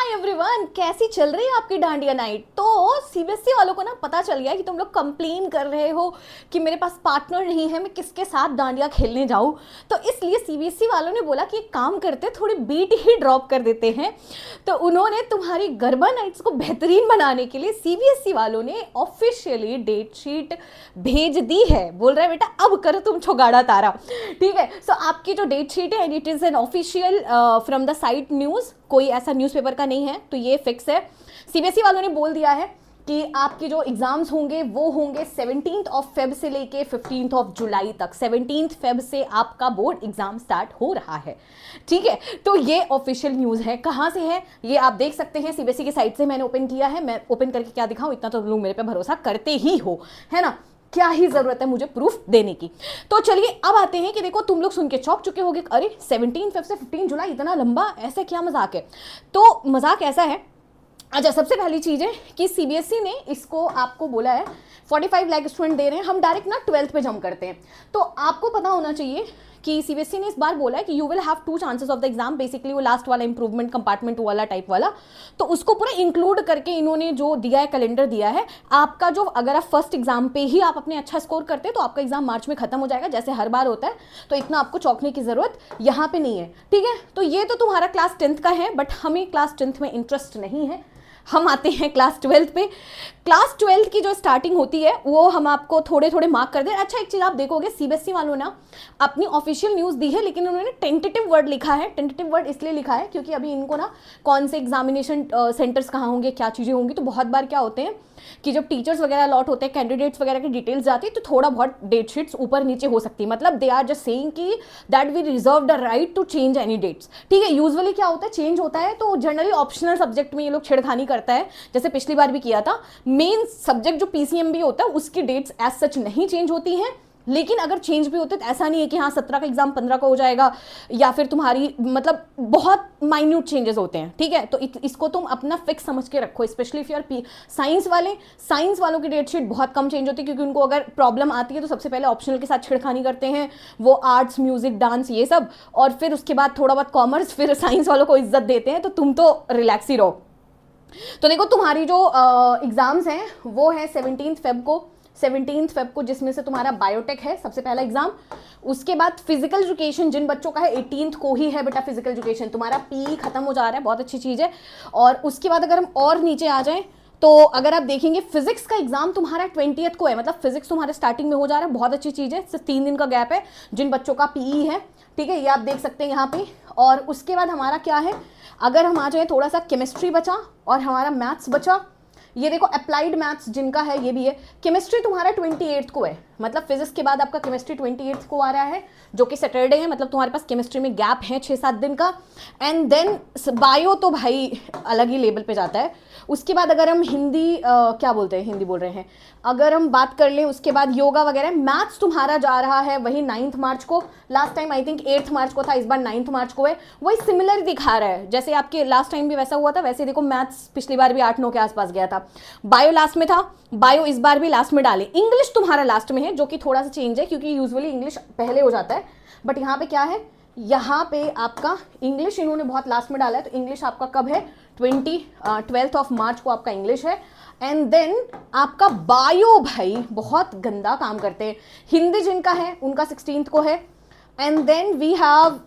Everyone, कैसी चल रही है आपकी डांडिया नाइट। तो सीबीएसई वालों को ना पता चल गया कि तुम लोग कंप्लेन कर रहे हो कि मेरे पास पार्टनर नहीं है, मैं किसके साथ डांडिया खेलने जाऊं। तो इसलिए सीबीएसई वालों ने बोला कि एक काम करते, थोड़ी बीट ही ड्रॉप कर देते हैं। तो उन्होंने तुम्हारी गरबा नाइट्स को बेहतरीन बनाने के लिए सीबीएसई वालों ने ऑफिशियली डेट शीट भेज दी है। बोल रहे बेटा अब करो तुम छुगाड़ा तारा, ठीक है। सो आपकी जो डेट शीट है, it is an official from the site news, कोई ऐसा न्यूज़पेपर का नहीं है, तो ये फिक्स है। सीबीएसई वालों ने बोल दिया है कि आपके जो एग्जाम्स होंगे वो होंगे 17 ऑफ फेब से लेके 15 ऑफ जुलाई तक। 17 फेब से आपका बोर्ड एग्जाम स्टार्ट हो रहा है, ठीक है। तो ये ऑफिशियल न्यूज़ है। कहाँ से है ये आप देख सकते हैं, सीबीएसई की साइट से मैंने ओपन किया है। मैं ओपन करके क्या दिखाऊं, इतना तो लोग मेरे पे भरोसा करते ही हो, है ना। क्या ही जरूरत है मुझे प्रूफ देने की। तो चलिए अब आते हैं कि देखो तुम लोग सुन के चौंक चुके होगे, अरे 17 फेब से 15 जुलाई इतना लंबा, ऐसे क्या मजाक है। तो मजाक ऐसा है, अच्छा सबसे पहली चीज़ है कि सीबीएसई ने इसको आपको बोला है 45 लाख स्टूडेंट दे रहे हैं, हम डायरेक्ट ना 12th पे जंप करते हैं। तो आपको पता होना चाहिए कि सीबीएसई ने इस बार बोला है कि you will have 2 chances of the exam, basically वो लास्ट वाला इंप्रूवमेंट कंपार्टमेंट वाला टाइप वाला, तो उसको पूरा इंक्लूड करके इन्होंने जो दिया है, कैलेंडर दिया है आपका। जो अगर आप फर्स्ट एग्जाम पे ही आप अपने अच्छा स्कोर करते हैं तो आपका एग्जाम मार्च में खत्म हो जाएगा, जैसे हर बार होता है। तो इतना आपको चौंकने की जरूरत यहाँ पे नहीं है, ठीक है। तो ये तो तुम्हारा क्लास 10th का है, बट हमें क्लास 10th में इंटरेस्ट नहीं है, हम आते हैं क्लास 12th पे। क्लास 12th की जो स्टार्टिंग होती है वो हम आपको थोड़े थोड़े मार्क कर दें। अच्छा एक चीज़ आप देखोगे, सीबीएसई वालों ने अपनी ऑफिशियल न्यूज़ दी है, लेकिन उन्होंने टेंटेटिव वर्ड लिखा है। टेंटेटिव वर्ड इसलिए लिखा है क्योंकि अभी इनको ना कौन से एग्जामिनेशन सेंटर्स कहाँ होंगे, क्या चीज़ें होंगी, तो बहुत बार क्या होते हैं कि जब टीचर्स वगैरह अलॉट होते हैं, कैंडिडेट्स वगैरह की डिटेल्स जाती है, तो थोड़ा बहुत डेट शीट्स ऊपर नीचे हो सकती है। मतलब दे आर जस्ट सेइंग कि that we reserve the right to change any dates, ठीक है। यूजुअली क्या होता है, चेंज होता है तो जनरली ऑप्शनल सब्जेक्ट में ये लोग छेड़खानी करता है, जैसे पिछली बार भी किया था। मेन सब्जेक्ट जो पीसीएमबी होता है उसकी डेट्स एज सच नहीं चेंज होती हैं, लेकिन अगर चेंज भी होते तो ऐसा नहीं है कि हाँ 17 का एग्जाम 15 का हो जाएगा, या फिर तुम्हारी मतलब बहुत माइन्यूट चेंजेस होते हैं, ठीक है। तो इसको तुम अपना फिक्स समझ के रखो, specially if you are science वालों की डेट शीट बहुत कम चेंज होती है, क्योंकि उनको अगर प्रॉब्लम आती है तो सबसे पहले ऑप्शनल के साथ छेड़खानी करते हैं वो, आर्ट्स म्यूजिक डांस ये सब, और फिर उसके बाद थोड़ा बहुत कॉमर्स, फिर साइंस वालों को इज्जत देते हैं। तो तुम तो रिलैक्स ही रहो। तो देखो तुम्हारी जो एग्जाम्स हैं वो है 17 फेब को, जिसमें से तुम्हारा बायोटेक है सबसे पहला एग्जाम। उसके बाद फिजिकल एजुकेशन, जिन बच्चों का है 18 को ही है बेटा फिजिकल एजुकेशन, तुम्हारा पीई खत्म हो जा रहा है, बहुत अच्छी चीज़ है। और उसके बाद अगर हम और नीचे आ जाएं तो अगर आप देखेंगे फिजिक्स का एग्जाम तुम्हारा 20th को है, मतलब फिजिक्स तुम्हारे स्टार्टिंग में हो जा रहा है, बहुत अच्छी चीज़ है। सिर्फ 3 दिन का गैप है जिन बच्चों का पीई है, ठीक है, ये आप देख सकते हैं यहाँ पे। और उसके बाद हमारा क्या है, अगर हम आ जाए थोड़ा सा केमिस्ट्री बचा और हमारा मैथ्स बचा। ये देखो अप्लाइड मैथ्स जिनका है ये भी है। केमिस्ट्री तुम्हारा 28 को है, मतलब फिजिक्स के बाद आपका केमिस्ट्री 28 को आ रहा है, जो कि सैटरडे है, मतलब तुम्हारे पास केमिस्ट्री में गैप है 6-7 दिन का। एंड देन बायो तो भाई अलग ही लेवल पे जाता है। उसके बाद अगर हम हिंदी क्या बोलते हैं, हिंदी बोल रहे हैं, अगर हम बात कर लें उसके बाद योगा वगैरह। मैथ्स तुम्हारा जा रहा है वही 9 मार्च को, लास्ट टाइम आई थिंक 8 मार्च को था, इस बार 9 मार्च को है। वही सिमिलर दिखा रहा है, जैसे आपके लास्ट टाइम भी वैसा हुआ था, वैसे देखो मैथ्स पिछली बार भी 8-9 के आसपास गया था। बायो लास्ट में था, बायो इस बार भी लास्ट में डाले। इंग्लिश तुम्हारा लास्ट में है, जो कि थोड़ा सा चेंज है क्योंकि यूजुअली इंग्लिश पहले हो जाता है, बट यहाँ पे क्या है, यहाँ पे आपका इंग्लिश इन्होंने बहुत लास्ट में डाला है। तो इंग्लिश आपका कब है, 12th ऑफ मार्च को आपका इंग्लिश है। एंड देन आपका बायो भाई बहुत गंदा काम करते हैं। हिंदी जिनका है उनका 16th को है। And then we have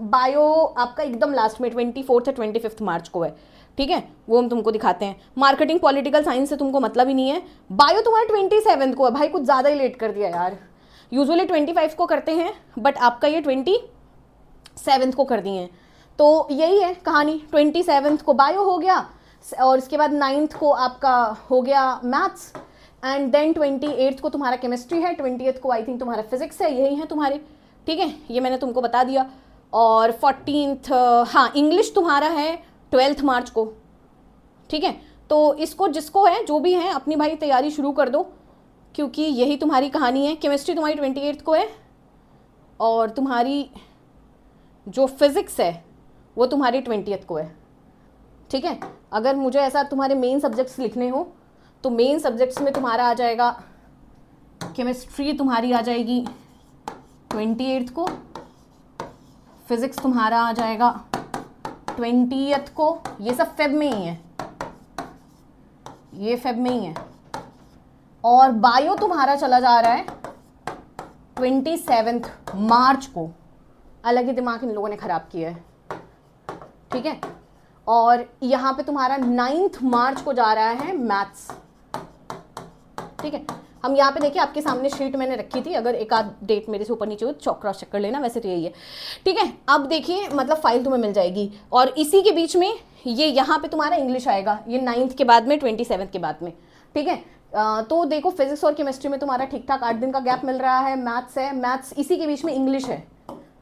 bio आपका एकदम लास्ट में 24th या 25th मार्च को है, ठीक है, वो हम तुमको दिखाते हैं। मार्केटिंग पॉलिटिकल साइंस से तुमको मतलब ही नहीं है। बायो तुम्हारा 27th को है, भाई कुछ ज़्यादा ही लेट कर दिया यार। यूजुअली 25 को करते हैं, बट आपका ये 27th को कर दिए हैं। तो यही है कहानी, 27th को बायो हो गया, और इसके बाद 9th को आपका हो गया मैथ्स, एंड देन 28th को तुम्हारा केमिस्ट्री है, 20th को आई थिंक तुम्हारा फिजिक्स है, यही है तुम्हारे, ठीक है, ये मैंने तुमको बता दिया। और 14th हाँ इंग्लिश तुम्हारा है 12th मार्च को, ठीक है। तो इसको जिसको है जो भी है अपनी भाई तैयारी शुरू कर दो, क्योंकि यही तुम्हारी कहानी है। केमिस्ट्री तुम्हारी 28th को है, और तुम्हारी जो फिज़िक्स है वो तुम्हारी 20th को है, ठीक है। अगर मुझे ऐसा तुम्हारे मेन सब्जेक्ट्स लिखने हो तो मेन सब्जेक्ट्स में तुम्हारा आ जाएगा, केमिस्ट्री तुम्हारी आ जाएगी 28th को, फिज़िक्स तुम्हारा आ जाएगा 20th को, ये सब फेब में ही है, ये फेब में ही है। और बायो तुम्हारा चला जा रहा है 27 मार्च को। अलग ही दिमाग इन लोगों ने खराब किया है, ठीक है। और यहाँ पे तुम्हारा 9 मार्च को जा रहा है मैथ्स, ठीक है। हम यहाँ पे देखिए आपके सामने शीट मैंने रखी थी, अगर एक आध डेट मेरे से ऊपर नीचे हो क्रॉस चेक कर लेना, वैसे तो यही है, ठीक है। अब देखिए मतलब फाइल तुम्हें मिल जाएगी, और इसी के बीच में ये यहाँ पे तुम्हारा इंग्लिश आएगा, ये 9th के बाद में 27 के बाद में, ठीक है। तो देखो फिजिक्स और केमिस्ट्री में तुम्हारा ठीक ठाक 8 दिन का गैप मिल रहा है। मैथ्स है, मैथ्स इसी के बीच में इंग्लिश है,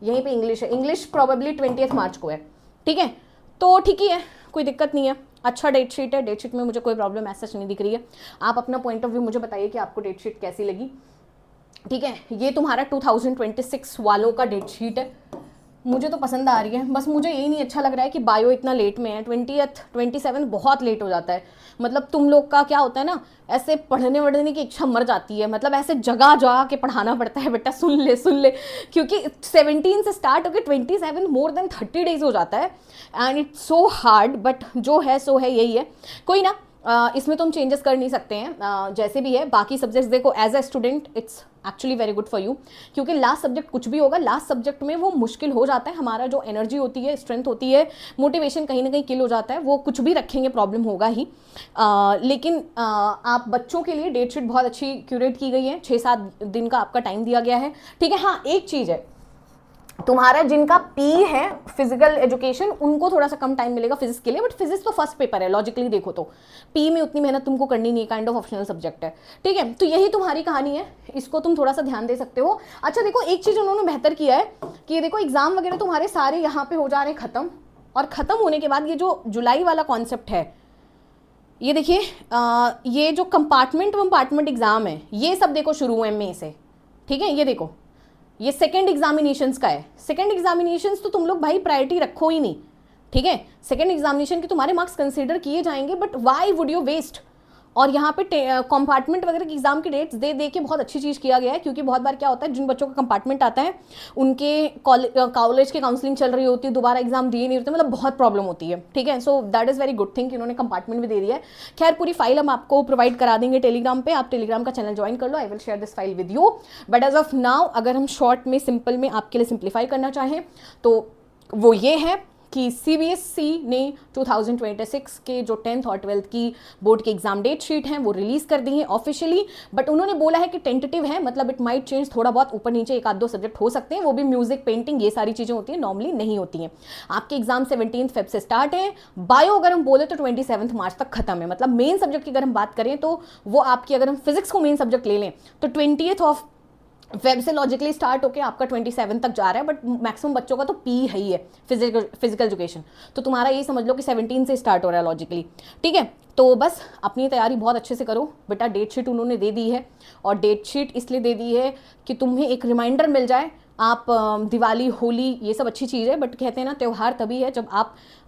यहीं पे इंग्लिश है, इंग्लिश प्रोबेबली 20 मार्च को है, ठीक है। तो ठीक ही है, कोई दिक्कत नहीं है, अच्छा डेट शीट है, डेट शीट में मुझे कोई प्रॉब्लम ऐसा नहीं दिख रही है। आप अपना पॉइंट ऑफ व्यू मुझे बताइए कि आपको डेट शीट कैसी लगी, ठीक है। ये तुम्हारा 2026 वालों का डेट शीट है, मुझे तो पसंद आ रही है। बस मुझे यही नहीं अच्छा लग रहा है कि बायो इतना लेट में है, 20th 27 बहुत लेट हो जाता है। मतलब तुम लोग का क्या होता है ना, ऐसे पढ़ने वढ़ने की इच्छा मर जाती है, मतलब ऐसे जगह जगह के पढ़ाना पड़ता है, बेटा सुन ले, क्योंकि 17 से स्टार्ट होकर 27 मोर देन 30 डेज हो जाता है, and it's so hard. But जो है सो है, यही है, कोई ना, इसमें तुम चेंजेस कर नहीं सकते हैं, जैसे भी है। बाकी सब्जेक्ट्स देखो, as a student it's actually very good for you, क्योंकि लास्ट सब्जेक्ट कुछ भी होगा, लास्ट सब्जेक्ट में वो मुश्किल हो जाता है, हमारा जो एनर्जी होती है, स्ट्रेंथ होती है, मोटिवेशन कहीं ना कहीं किल हो जाता है, वो कुछ भी रखेंगे प्रॉब्लम होगा ही। लेकिन आप बच्चों के लिए डेट शीट बहुत अच्छी क्यूरेट की गई है, 6-7 दिन का आपका टाइम दिया गया है, ठीक है। हाँ एक चीज़ है, तुम्हारा जिनका पी है फिजिकल एजुकेशन, उनको थोड़ा सा कम टाइम मिलेगा फिजिक्स के लिए, बट फिजिक्स तो फर्स्ट पेपर है, लॉजिकली देखो तो पी में उतनी मेहनत तुमको करनी नहीं है, काइंड ऑफ ऑप्शनल सब्जेक्ट है, ठीक है। तो यही तुम्हारी कहानी है, इसको तुम थोड़ा सा ध्यान दे सकते हो। अच्छा देखो एक चीज़ उन्होंने बेहतर किया है कि देखो एग्जाम वगैरह तुम्हारे सारे यहाँ पे हो जा रहे हैं ख़त्म, और ख़त्म होने के बाद ये जो जुलाई वाला कॉन्सेप्ट है, ये देखिए ये जो कंपार्टमेंट एग्जाम है, ये सब देखो शुरू हुए मई से, ठीक है। ये देखो ये सेकेंड एग्जामिनेशंस का है, सेकेंड एग्जामिनेशंस तो तुम लोग भाई प्रायोरिटी रखो ही नहीं, ठीक है। सेकेंड एग्जामिनेशन के तुम्हारे मार्क्स कंसीडर किए जाएंगे, but why would you waste. और यहाँ पे कंपार्टमेंट वगैरह की एग्जाम की डेट्स दे के बहुत अच्छी चीज़ किया गया है, क्योंकि बहुत बार क्या होता है, जिन बच्चों का कंपार्टमेंट आता है उनके कॉलेज की काउंसलिंग चल रही होती है, दोबारा एग्जाम दिए नहीं होते, मतलब बहुत प्रॉब्लम होती है, ठीक है। So that is very good thing कि उन्होंने कंपार्टमेंट भी दे दिया है। खैर पूरी फाइल हम आपको प्रोवाइड करा देंगे टेलीग्राम पे, आप टेलीग्राम का चैनल ज्वाइन कर लो, I will share this file with you. But as of now अगर हम शॉर्ट में सिंपल में आपके लिए सिंप्लीफाई करना चाहें तो वो ये है कि सीबीएसई ने 2026 के जो 10th और 12th की बोर्ड के एग्जाम डेट शीट हैं वो रिलीज कर दी है ऑफिशियली, बट उन्होंने बोला है कि टेंटेटिव है, मतलब इट माइट चेंज, थोड़ा बहुत ऊपर नीचे एक आध दो सब्जेक्ट हो सकते हैं, वो भी म्यूजिक पेंटिंग ये सारी चीज़ें होती हैं, नॉर्मली नहीं होती हैं। आपके एग्जाम 17 फेब से स्टार्ट है, बायो अगर हम बोले तो 27 मार्च तक खत्म है। मतलब मेन सब्जेक्ट की अगर हम बात करें तो वो आपकी, अगर हम फिजिक्स को मेन सब्जेक्ट ले लें तो 20 फेब से लॉजिकली स्टार्ट होकर आपका 27 तक जा रहा है, बट मैक्सिमम बच्चों का तो पी है ही है फिजिकल एजुकेशन, तो तुम्हारा ये समझ लो कि 17 से स्टार्ट हो रहा है लॉजिकली, ठीक है। तो बस अपनी तैयारी बहुत अच्छे से करो बेटा, डेट शीट उन्होंने दे दी है, और डेट शीट इसलिए दे दी है कि तुम्हें एक रिमाइंडर मिल जाए। आप दिवाली होली ये सब अच्छी चीज़ है, बट कहते हैं ना त्यौहार तभी है जब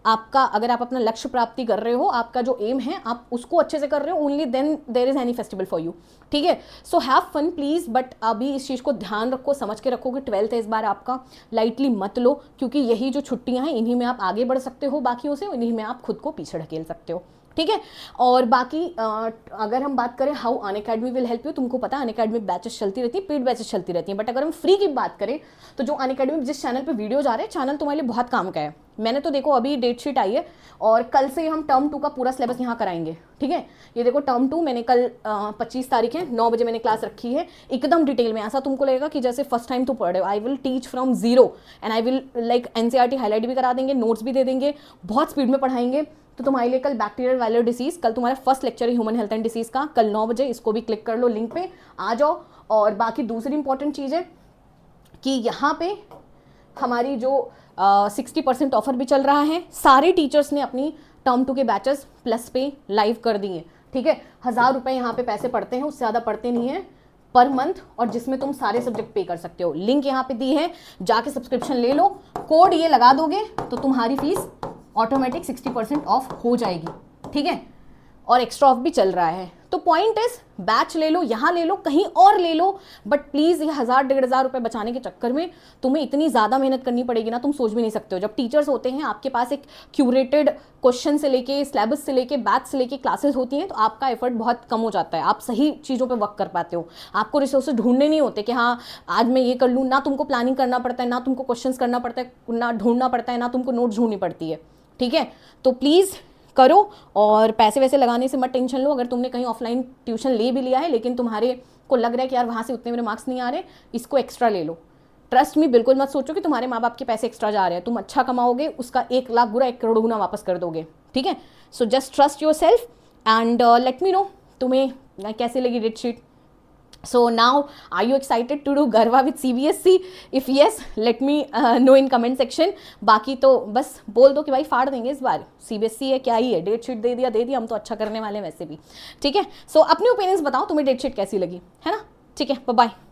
अगर आप अपना लक्ष्य प्राप्ति कर रहे हो, आपका जो एम है आप उसको अच्छे से कर रहे हो, only then there is any festival for you, ठीक है। So have fun please, but अभी इस चीज़ को ध्यान रखो, समझ के रखो कि 12th है इस बार आपका, लाइटली मत लो, क्योंकि यही जो छुट्टियां हैं इन्हीं में आप आगे बढ़ सकते हो बाकियों से, इन्हीं में आप खुद को पीछे ढकेल सकते हो, ठीक है। और बाकी अगर हम बात करें how Unacademy will help you, तुमको पता है अनअकैडमी बैचेस चलती रहती है, पेड बैचेस चलती रहती हैं, बट अगर हम फ्री की बात करें तो जो अनअकैडमी जिस चैनल पे वीडियो जा रहे हैं, चैनल तुम्हारे लिए बहुत काम का है। मैंने तो देखो अभी डेट शीट आई है, और कल से हम टर्म 2 का पूरा सिलेबस यहाँ कराएंगे, ठीक है। ये देखो टर्म 2 मैंने कल 25 तारीख है 9 बजे मैंने क्लास रखी है, एकदम डिटेल में, ऐसा तुमको लगेगा कि जैसे फर्स्ट टाइम तो पढ़ रहे हो। I will teach from zero, and I will like NCERT highlight भी करा देंगे, नोट्स भी दे देंगे, बहुत स्पीड में पढ़ाएंगे। तो तुम्हारे लिए कल बैक्टीरियल वायरल डिसीज, कल तुम्हारा फर्स्ट लेक्चर है ह्यूमन हेल्थ एंड डिसीज का, कल 9 बजे, इसको भी क्लिक कर लो, लिंक पे आ जाओ। और बाकी दूसरी इंपॉर्टेंट चीज़ है कि यहाँ पे हमारी जो 60% ऑफर भी चल रहा है, सारे टीचर्स ने अपनी टर्म 2 के बैचेस प्लस पे लाइव कर दिए, ठीक है। 1000 रुपये यहाँ पे पैसे पड़ते हैं, उससे ज़्यादा पड़ते नहीं है पर मंथ, और जिसमें तुम सारे सब्जेक्ट पे कर सकते हो। लिंक यहाँ पे दी है, जाके सब्सक्रिप्शन ले लो, कोड ये लगा दोगे तो तुम्हारी फीस ऑटोमेटिक 60% ऑफ हो जाएगी, ठीक है। और एक्स्ट्रा ऑफ भी चल रहा है। तो पॉइंट इज बैच ले लो, यहाँ ले लो, कहीं और ले लो, बट प्लीज़ ये 1000-1500 रुपये बचाने के चक्कर में तुम्हें इतनी ज़्यादा मेहनत करनी पड़ेगी ना, तुम सोच भी नहीं सकते हो। जब टीचर्स होते हैं आपके पास, एक क्यूरेटेड क्वेश्चन से लेके, सिलेबस से लेके, बैच से लेके क्लासेस होती हैं, तो आपका एफर्ट बहुत कम हो जाता है, आप सही चीज़ों पर वर्क कर पाते हो। आपको रिसोर्सेज ढूंढने नहीं होते कि हाँ आज मैं ये कर लूँ, ना तुमको प्लानिंग करना पड़ता है, ना तुमको क्वेश्चन करना पड़ता है, ना ढूंढना पड़ता है, ना तुमको नोट्स ढूंढनी पड़ती है। ठीक है, तो प्लीज़ करो, और पैसे वैसे लगाने से मत टेंशन लो। अगर तुमने कहीं ऑफलाइन ट्यूशन ले भी लिया है लेकिन तुम्हारे को लग रहा है कि यार वहाँ से उतने मेरे मार्क्स नहीं आ रहे, इसको एक्स्ट्रा ले लो। ट्रस्ट मी, बिल्कुल मत सोचो कि तुम्हारे माँ बाप के पैसे एक्स्ट्रा जा रहे हैं। तुम अच्छा कमाओगे, उसका 1 लाख बुरा 1 करोड़ गुना वापस कर दोगे। ठीक है, so just trust yourself and let me know तुम्हें कैसे लगी date sheet. So now, are you excited to do Garva with CBSE? If yes, let me know in comment section. बाकी तो बस बोल दो कि भाई फाड़ देंगे इस बार, CBSE है क्या ही है, डेट शीट दे दिया, हम तो अच्छा करने वाले हैं वैसे भी। ठीक है, सो अपने ओपिनियंस बताओ, तुम्हें डेट शीट कैसी लगी, है ना। ठीक है, बाय बाय।